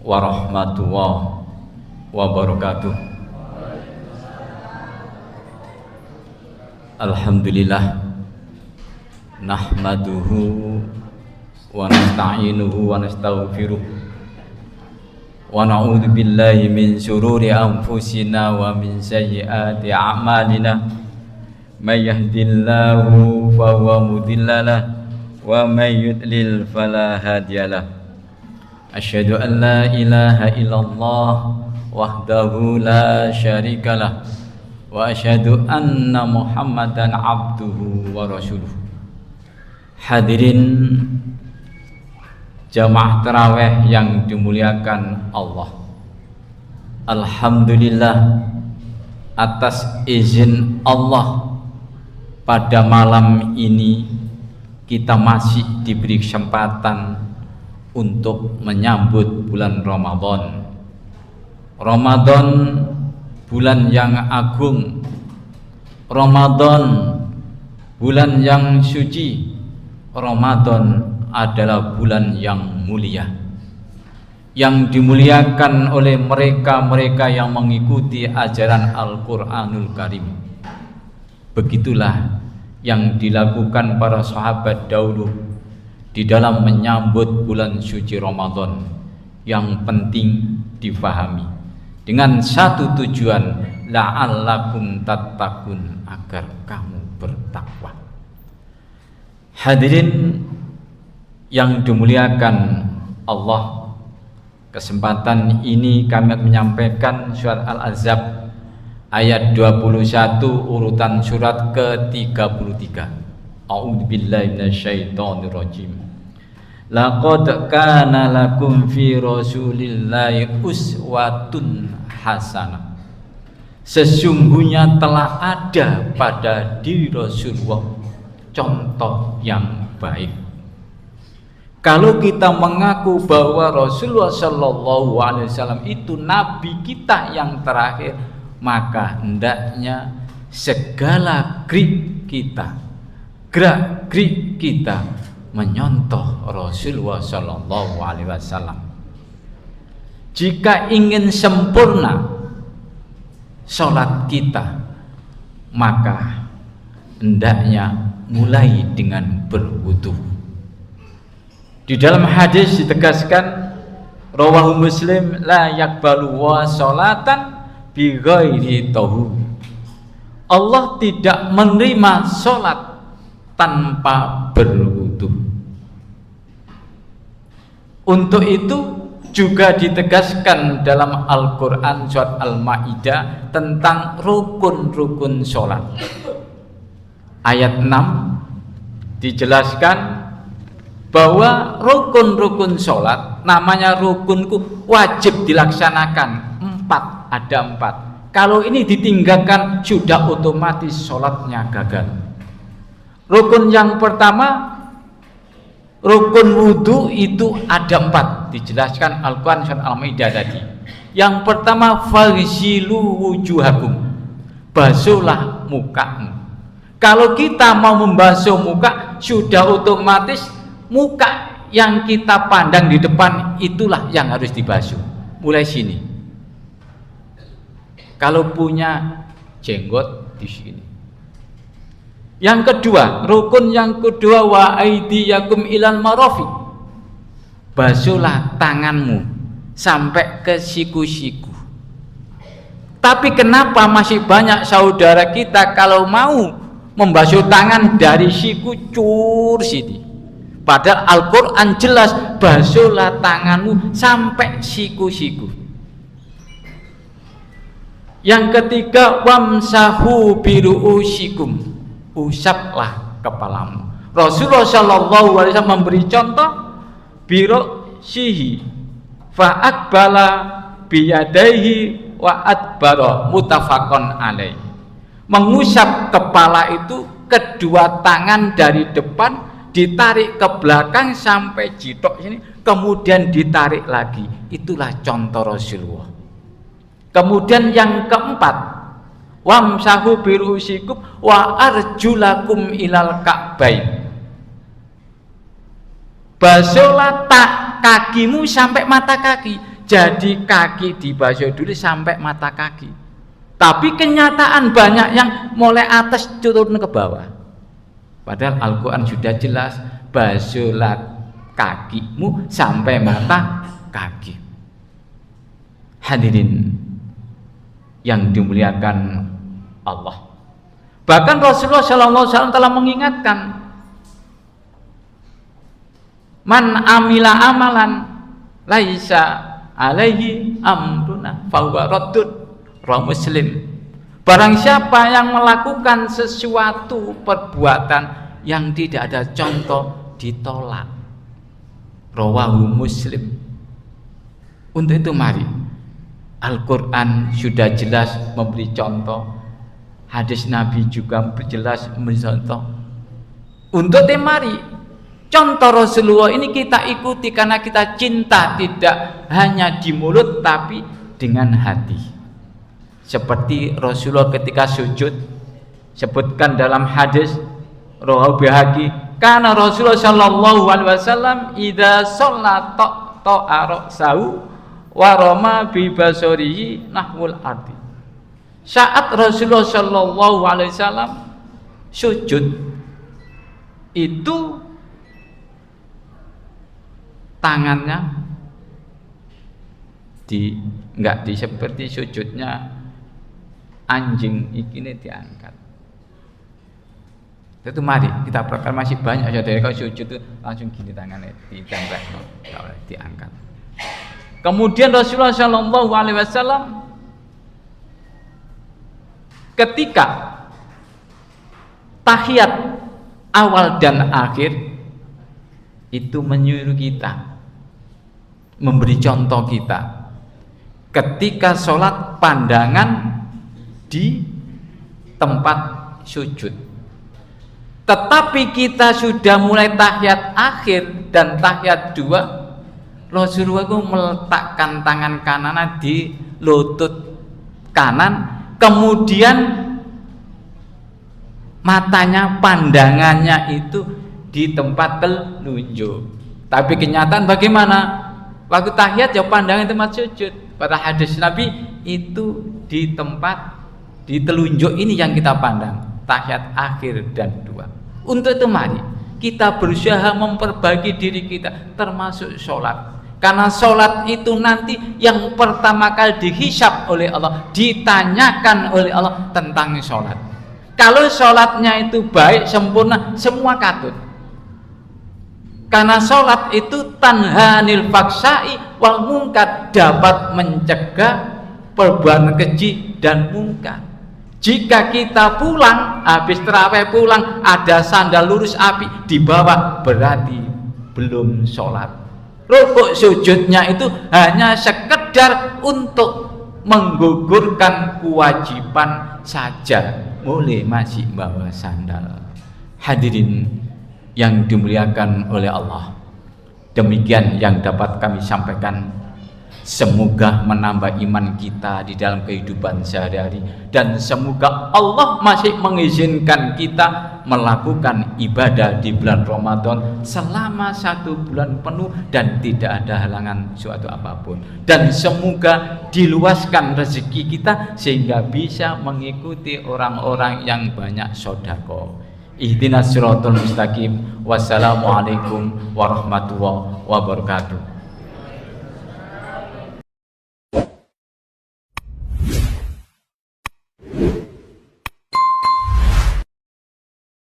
warahmatullahi wabarakatuh. Alhamdulillah nahmaduhu wa nasta'inuhu wa nastaghfiruh wa na'udzu billahi min syururi anfusina wa min sayyiati a'malina may yahdihillahu fahuwa mudhillalah wa may yudlil fala hadiyalah. Asyhadu an la ilaha illallah wahdahu la syarikalah wa asyhadu anna Muhammadan abduhu wa rasuluh. Hadirin jamaah tarawih yang dimuliakan Allah, alhamdulillah atas izin Allah pada malam ini kita masih diberi kesempatan untuk menyambut bulan Ramadan. Ramadan bulan yang agung, Ramadan bulan yang suci, Ramadan adalah bulan yang mulia, yang dimuliakan oleh mereka-mereka yang mengikuti ajaran Al-Quranul Karim. Begitulah yang dilakukan para sahabat dahulu di dalam menyambut bulan suci Ramadan. Yang penting difahami dengan satu tujuan, la'allakum tattaqun, agar kamu bertakwa. Hadirin yang dimuliakan Allah, kesempatan ini kami menyampaikan surat Al-Ahzab ayat 21 urutan surat ke-33. A'udzubillahi minasyaitonirrajim. Laqad kana lakum fi rasulillahi uswatun hasanah. Sesungguhnya telah ada pada diri Rasulullah contoh yang baik. Kalau kita mengaku bahwa Rasulullah Shallallahu Alaihi Wasallam itu nabi kita yang terakhir, maka hendaknya segala gerak-gerik kita menyontoh Rasulullah Shallallahu Alaihi Wasallam. Jika ingin sempurna sholat kita, maka hendaknya mulai dengan berwudu. Di dalam hadis ditegaskan, rawahu Muslim, la yakbalu wa sholatan bi ghairi tahur. Allah tidak menerima sholat tanpa berwudu. Untuk itu juga ditegaskan dalam Al-Quran surat Al-Ma'idah tentang rukun-rukun sholat. Ayat 6 dijelaskan bahwa rukun-rukun sholat, namanya rukunku, wajib dilaksanakan ada empat. Kalau ini ditinggalkan sudah otomatis sholatnya gagal. Rukun yang pertama, rukun wudhu itu ada 4, dijelaskan Al-Quran surat Al-Ma'idah tadi. Yang pertama, faghsilu wujuhakum, basuhlah mukamu. Kalau kita mau membasuh muka, sudah otomatis muka yang kita pandang di depan itulah yang harus dibasuh. Mulai sini. Kalau punya jenggot di sini. Yang kedua, rukun yang kedua, wa aidiyakum ilal marafiq, basuhlah tanganmu sampai ke siku-siku. Tapi kenapa masih banyak saudara kita kalau mau membasuh tangan dari siku cur sini, padahal Al-Quran jelas basuhlah tanganmu sampai siku-siku. Yang ketiga, wamsahu biru'usikum, usaplah kepalamu. Rasulullah Shallallahu Alaihi Wasallam memberi contoh, biru'sihi fa'akbala biyadaihi wa adbara, muttafaqun alaih. Mengusap kepala itu kedua tangan dari depan ditarik ke belakang sampai jitok sini, kemudian ditarik lagi. Itulah contoh Rasulullah. Kemudian yang keempat, wamsahu birusikum wa arjulakum ilal ka'bain, basuhlah kakimu sampai mata kaki. jadi kaki dibasuh dulu sampai mata kaki. Tapi kenyataan banyak yang mulai atas turun ke bawah. Padahal Al-Quran sudah jelas, basuhlah kakimu sampai mata kaki. Hadirin yang dimuliakan Allah. Bahkan Rasulullah SAW telah mengingatkan, man amila amalan laisa alaihi amruna fahuwa raddun. Rawi Muslim. Barang siapa yang melakukan sesuatu perbuatan yang tidak ada contoh, ditolak. Rawahu Muslim. Untuk itu mari, Al-Quran sudah jelas memberi contoh, hadis Nabi juga jelas memberi contoh. Untuk itu mari, contoh Rasulullah ini kita ikuti karena kita cinta, tidak hanya di mulut tapi dengan hati. Seperti Rasulullah ketika sujud, sebutkan dalam hadis rawahu Baihaqi, karena Rasulullah sallallahu alaihi wasallam idza shalla ta'a ra'sahu wa rama bi basarihi nahwul ardi. Saat Rasulullah sallallahu alaihi wasallam sujud itu tangannya enggak seperti sujudnya anjing ini diangkat. Itu mari kita praktek, masih banyak saudara kalau sujud itu langsung gini tangannya ditempel, diangkat. Kemudian Rasulullah Shallallahu Alaihi Wasallam ketika tahiyat awal dan akhir itu menyuruh kita, memberi contoh kita ketika sholat pandangan di tempat sujud. Tetapi kita sudah mulai tahiyat akhir dan tahiyat 2, Rasulullah itu meletakkan tangan kanan di lutut kanan, kemudian matanya, pandangannya itu di tempat telunjuk. Tapi kenyataan bagaimana? Waktu tahiyat ya pandangan tempat sujud. Pada hadis Nabi itu di tempat di telunjuk ini yang kita pandang, tahiyat akhir dan 2. Untuk itu mari kita berusaha memperbaiki diri kita, termasuk sholat. Karena sholat itu nanti yang pertama kali dihisab oleh Allah, ditanyakan oleh Allah tentang sholat. Kalau sholatnya itu baik, sempurna, semua katut. Karena sholat itu tanhanil faksai wal mungkar, dapat mencegah perbuatan keji dan mungkar. Jika kita pulang, habis terawih pulang, ada sandal lurus api di bawah, berarti belum sholat. Rukuk sujudnya itu hanya sekedar untuk menggugurkan kewajiban saja, boleh masih bawa sandal. Hadirin yang dimuliakan oleh Allah, demikian yang dapat kami sampaikan. Semoga menambah iman kita di dalam kehidupan sehari-hari, dan semoga Allah masih mengizinkan kita melakukan ibadah di bulan Ramadan selama 1 bulan penuh dan tidak ada halangan suatu apapun. Dan semoga diluaskan rezeki kita sehingga bisa mengikuti orang-orang yang banyak sedekah. Ihdinas siratal mustaqim. Wassalamualaikum warahmatullahi wabarakatuh.